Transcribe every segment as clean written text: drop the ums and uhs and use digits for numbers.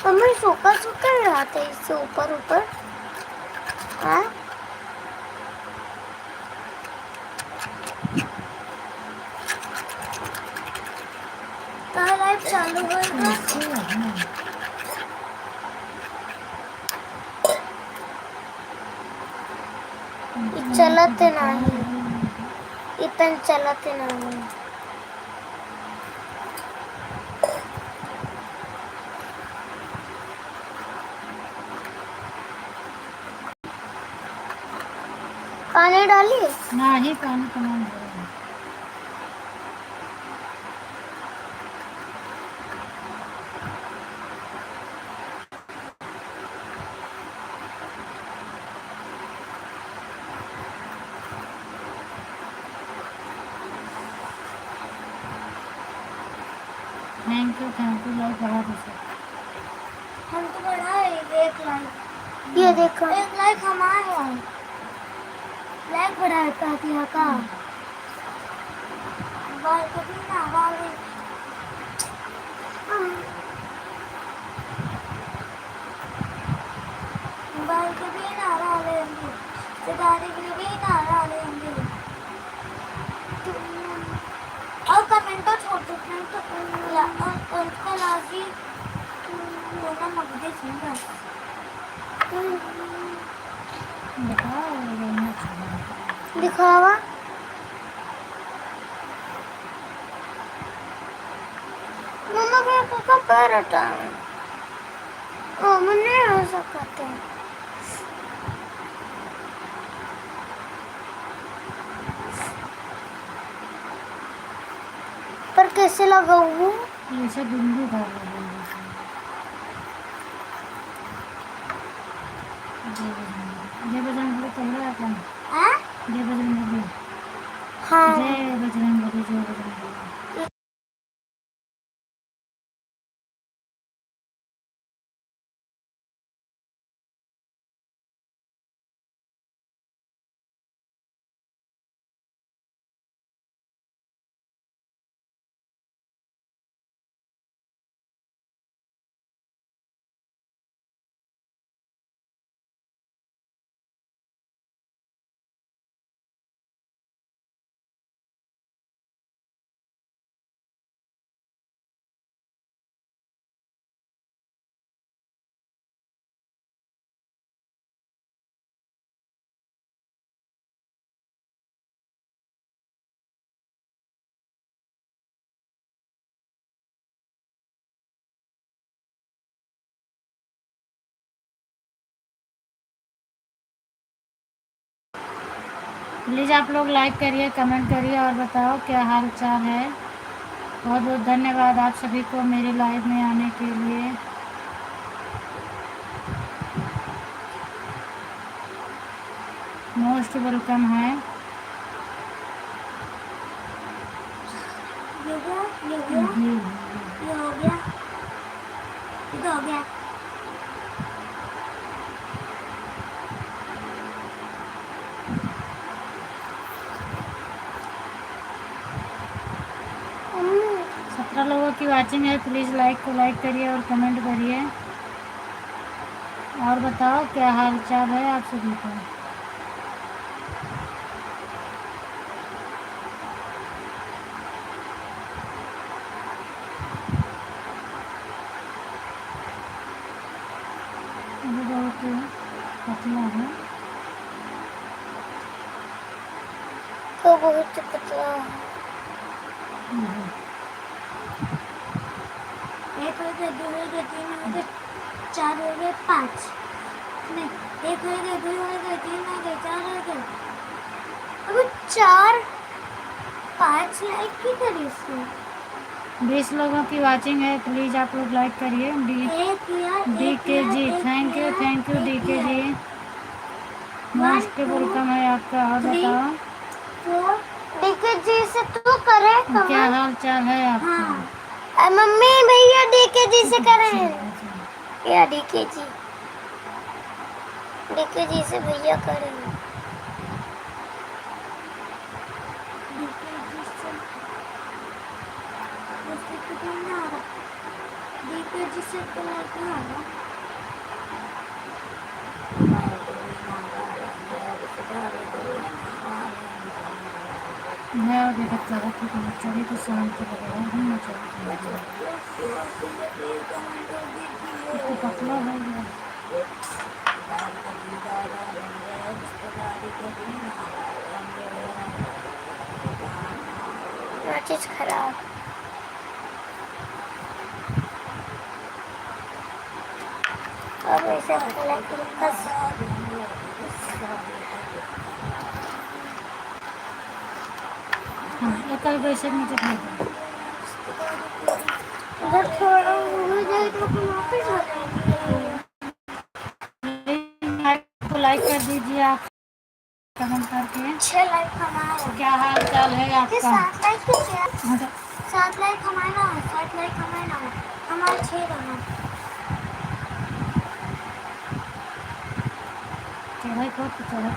Mummy सूखा सूखा ही रहता है इससे ऊपर ऊपर। हाँ कहाँ लाइट चालू होगा? चलते नहीं, इतन चलते नहीं। पानी डालिए नहीं, पानी कमा थैंक यू लाइक बढ़ा दीजिए। हम तो बढ़ाए 1 लाइक। ये देखो 1 लाइक हमारे लाइक बढ़ाए दिया का बाल कभी ना वाले बाल कभी ना वाले सितारे कभी ना वाले और कमेंट तो छोड़ देते हैं तो उनका लाजी होना मगदे सुन दिखावा मम्मा का पैर हटा मैं नहीं हो सकते। पर कैसे लगाऊं? ऐसे बिंदु डाल जय बजरंग बली चल रहा है अपन। जय बजरंग बली। हाँ जय बजरंग बली, जय बजरंग बली। प्लीज़ आप लोग लाइक करिए, कमेंट करिए और बताओ क्या हाल चाल है। बहुत बहुत धन्यवाद आप सभी को मेरे लाइव में आने के लिए। मोस्ट वेलकम है। ये हो गया ये हो गया। सत्रह लोगों की वाचिंग है। प्लीज़ लाइक को लाइक करिए और कमेंट करिए और बताओ क्या हाल चाल है आप सभी को। अभी बहुत पतला है तो बहुत पतला है। 1 हो गया, 2 हो गया, 3 हो गया, 4 हो गया, 5 नहीं 1 हो गया, 2 हो गया, 3 हो गया, 4 हो गया। अब 4-5 लाइक की करी इसने। 20 लोगों की वाचिंग है। प्लीज़ आप लोग लाइक करिए। DK ji thank you DK ji, most welcome है आपका। और बताओ DK जी से तू करे क्या हाल चाल है आपका। हाँ। मम्मी भैया DK जी से करें या DK जी से भैया करें। DKG से तो लाइक मारो। मैं और देखा चला कि चली तो शांति लगेगा नहीं मैं चली तो पतला हो गया चीज खराब। अब ऐसे हाँ एक कल वैसे नीचे खा अगर थोड़ा हो जाए तो अपन वापस आ जाएंगे। तो लाइक कर दीजिए आप कमेंट करके 6 लाइक हमारा। क्या हाल चाल है आपका 7 लाइक तो क्या? 7 लाइक हमारा, 7 लाइक हमारा, हमारा 6 रहा। चढ़ाई को चढ़ा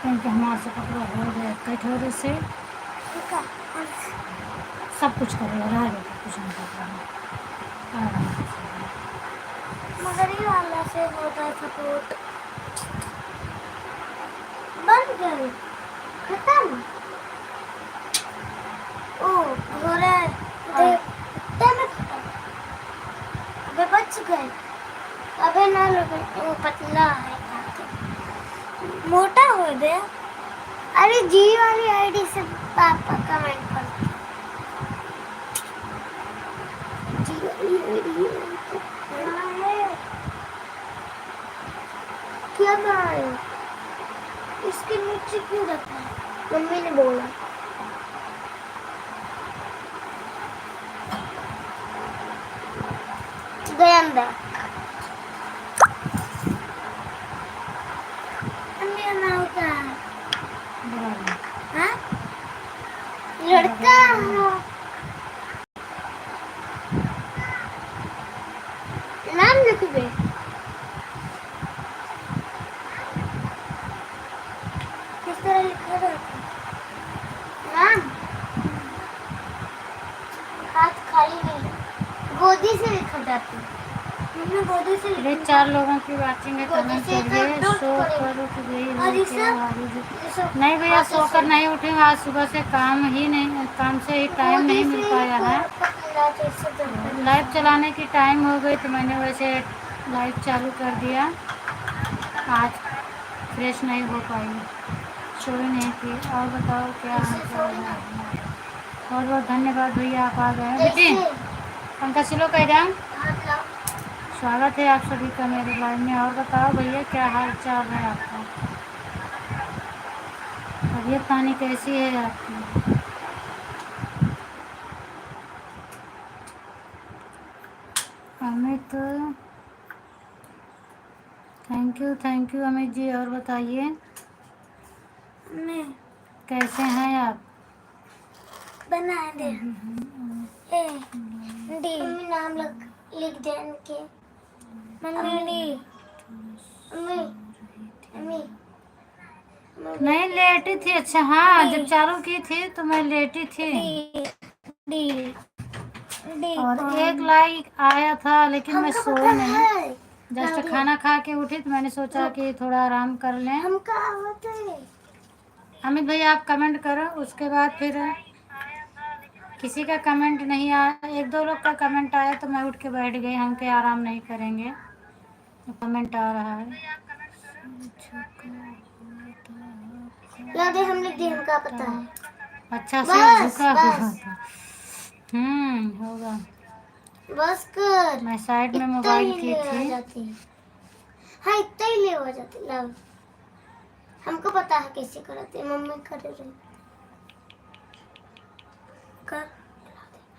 क्योंकि हमारे से कपड़ा हो गया कई थोड़े से सब कुछ करेगा रह गया कुछ नहीं कर रहा मगर ये वाला से होता है सपोर्ट। बन गए खत्म। ओ घोड़े में खत्म। अबे बच गए। अबे ना लगे वो पतला है मोटा हो गया। अरे जी वाली आईडी से पापा कमेंट करते जी वाली आईडी क्या कर रहे हो? इसके नीचे क्यों रखा है? मम्मी ने बोला। गए अंदर। अंदर ना होता है। हाँ? लड़का नाम लिख दे। किस तरह लिखा जाता है? नाम हाथ खाली नहीं गोदी से लिखा जाता है। मम्मी गोदी से ये 4 लोगों की वाचिंग है कमेंट करिए शो करो कि नहीं भैया सोकर नहीं उठी हूँ आज सुबह से काम से ही टाइम नहीं मिल पाया है लाइव चलाने की टाइम हो गई तो मैंने वैसे लाइव चालू कर दिया आज फ्रेश नहीं हो पाई सोई नहीं थी और बताओ क्या हाल है बहुत बहुत धन्यवाद भैया आप आ गए बेटी पंखा सिलो कह जाऊँ स्वागत है आप सभी का मेरे लाइव में और बताओ भैया क्या हाल चाल है आपका तबीयत पानी कैसी है आपकी अमित थैंक यू अमित जी और बताइए कैसे हैं आप बना दे ए डी नाम लिख दे के मम्मी नहीं लेटी थी अच्छा हाँ जब चालू की थी तो मैं लेटी थी और 1 लाइक आया था लेकिन मैं सोई नहीं जस्ट खाना खा के उठी तो मैंने सोचा कि थोड़ा आराम कर लें अमित भैया आप कमेंट करो उसके बाद फिर किसी का कमेंट नहीं आया 1-2 लोग का कमेंट आया तो मैं उठ के बैठ गई हम क्या आराम नहीं करेंगे तो कमेंट आ रहा है याद है हम लिख दिए हमका पता है अच्छा से झुका हुआ था होगा बस कर मैं साइड में मोबाइल की थी हाँ इतना ही ले हो जाती लव हमको पता है कैसे कराते मम्मी कर रही कर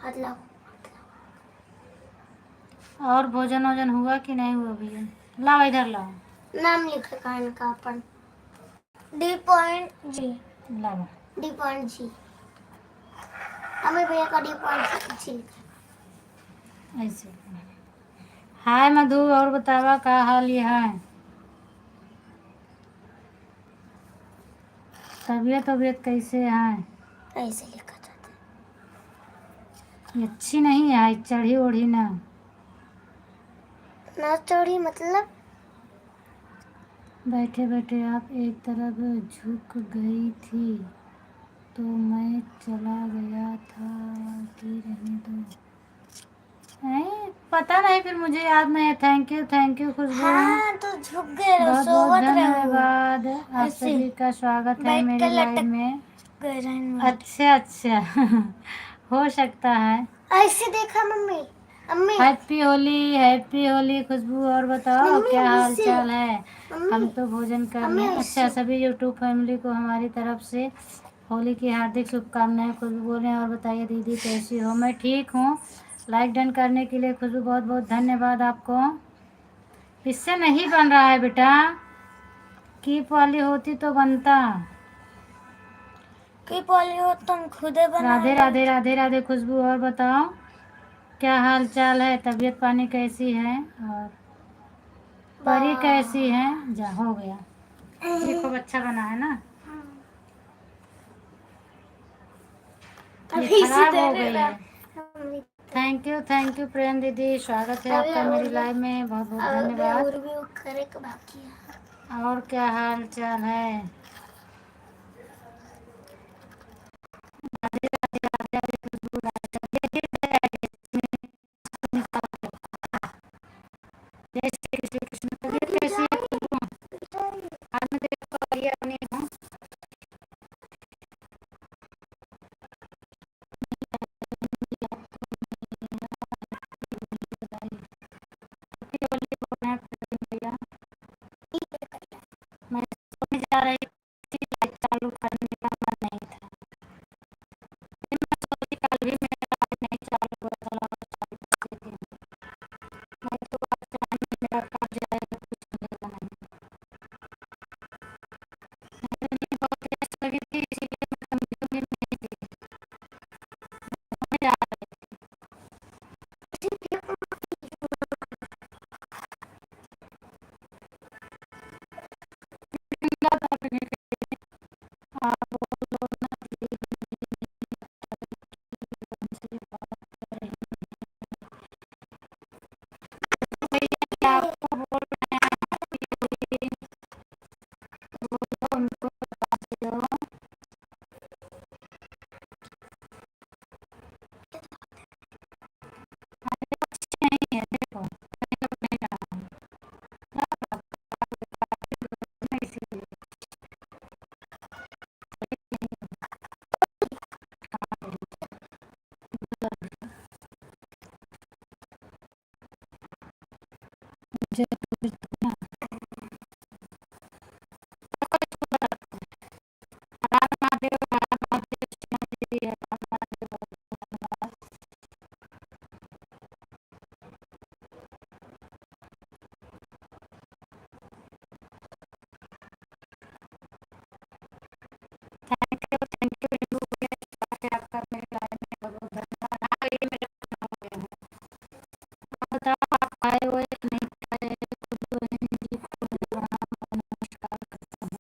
हाथ लाओ और भोजन वोजन हुआ कि नहीं हुआ भैया लाओ इधर लाओ नाम लिखा कान का अपन D.G लाओ D.G अमित भैया का D.G ऐसे हाय मधु और बतावा का हाल ये है तबीयत तबीयत कैसे है? ऐसे लिखा जाता ये अच्छी नहीं है, चढ़ी ओढ़ी ना। है ना, चोरी मतलब बैठे बैठे आप एक तरफ झुक गई थी तो मैं चला गया था कि रहने दो। नहीं पता नहीं, फिर मुझे याद नहीं है। थैंक यू खुशबू। हाँ तो झुक गए रहो, बहुत बहुत सोवत रहो धन्यवाद। आप ऐसे सभी का स्वागत है बैठ मेरी कर लाइव लटक में। गए रहने अच्छा अच्छा हो सकता है। ऐसे देखा मम्मी, मम्मी हैप्पी होली खुशबू। और बताओ मम्मी क्या हाल ऐसे, चाल है? मम्मी हम तो भोजन कर मम्मी लें। अच्छा, ऐसे सभी यूट्यूब फैमिली को हमारी तरफ से होली की हार्दिक शुभकामनाएं। खुशबू बोलें और बताइए दीदी कैसी हो? मैं ठीक हूँ। लाइक डन करने के लिए खुशबू बहुत बहुत धन्यवाद आपको। इससे नहीं बन रहा है बेटा, कीप वाली होती तो बनता। की बोली हो तुम खुदे बना राधे लो। राधे राधे राधे खुशबू। और बताओ क्या हाल चाल है? तबीयत पानी कैसी है? और परी कैसी है? जा हो गया, ये खूब अच्छा बना है ना। ये अभी से खराब हो तेरे गई है। मम्मी थैंक यू प्रेम दीदी, स्वागत है अभी आपका और मेरी भी लाइव में। बहुत बहुत अभी धन्यवाद। और भी वो करे के बाकी है। और क्या हाल चाल है? राधे राधे राधे राधे खुशबू। जय श्री कृष्ण। तबीयत कैसी है खुशबू? आज मैं तेरे को बढ़िया बनी हूँ। हैप्पी होली बोलना है भैया। मैं सोने जा रही थी, लाइट चालू करने का मन नहीं था। फिर मैं सोची कल भी मेरा लाइट नहीं चालू हुआ, चलो आज चालू कर देती हूँ। नहीं तो आज चाहे मेरा कट जाएगा, कुछ मिलेगा नहीं। मुझे नींद बहुत तेज लगी थी, इसीलिए मैं कंप्यूटर में नहीं थी, सोने जा रही थी। मिला था अपने लिए। आप बोलो ना हमसे बात करें। भैया आपको बोल रहे हैं हैप्पी होली, बोलो उनको बता दो। अरे अच्छे नहीं है, देखो मेकअप नहीं रहा है। क्या करना इसीलिए मुझे ना राम महादेव राम महादेव सीमा दीदी है, राम महादेव बहुत धन्यवाद। थैंक यू रिंकू भैया, स्वागत है आपका मेरे लाइव में। बहुत बहुत धन्यवाद। हाँ ये मेरा बना हो गया है। और बताओ आप खाए हुए नहीं खाए? खुद बहन जी को प्रणाम और नमस्कार करता हूँ।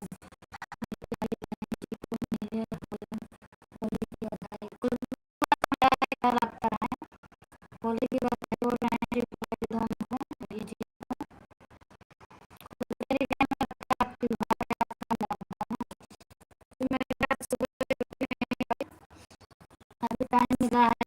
मेरी बहन जी को मेरे होली की बधाई। कुछ कल आप कराएं होली की बधाई बोल रहे हैं रिप्लाई दोनों को भेजिए। मेरी बहन में लगता है आपकी भाई आपका लड़का है। तो मेरे पास सुबह से उठी नहीं पाई, अभी टाइम मिला है